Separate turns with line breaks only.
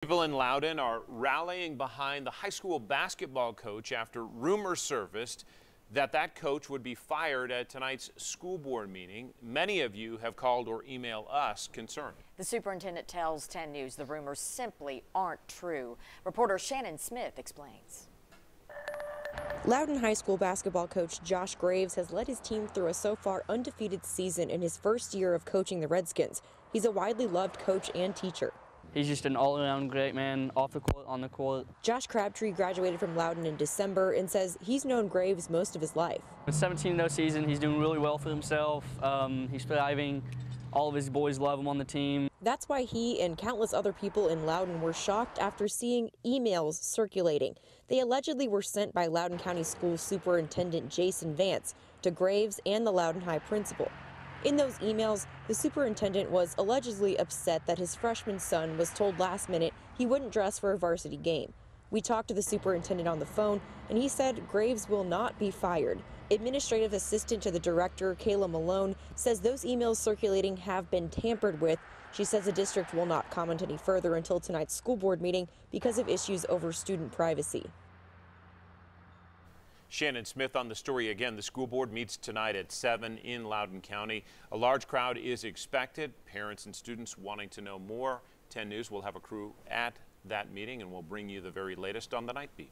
People in Loudon are rallying behind the high school basketball coach after rumors surfaced that coach would be fired at tonight's school board meeting. Many of you have called or emailed us concerned.
The superintendent tells 10 News the rumors simply aren't true. Reporter Shannon Smith explains.
Loudon High School basketball coach Josh Graves has led his team through a so far undefeated season in his first year of coaching the Redskins. He's a widely loved coach and teacher.
He's just an all-around great man, off the court, on the court.
Josh Crabtree graduated from Loudon in December and says he's known Graves most of his life.
With 17-0 season, he's doing really well for himself. He's thriving. All of his boys love him on the team.
That's why he and countless other people in Loudon were shocked after seeing emails circulating. They allegedly were sent by Loudon County School Superintendent Jason Vance to Graves and the Loudon High principal. In those emails, the superintendent was allegedly upset that his freshman son was told last minute he wouldn't dress for a varsity game. We talked to the superintendent on the phone, and he said Graves will not be fired. Administrative assistant to the director, Kayla Malone, says those emails circulating have been tampered with. She says the district will not comment any further until tonight's school board meeting because of issues over student privacy.
Shannon Smith on the story again. The school board meets tonight at 7 in Loudon County. A large crowd is expected. Parents and students wanting to know more. 10 News will have a crew at that meeting, and we'll bring you the very latest on the night beat.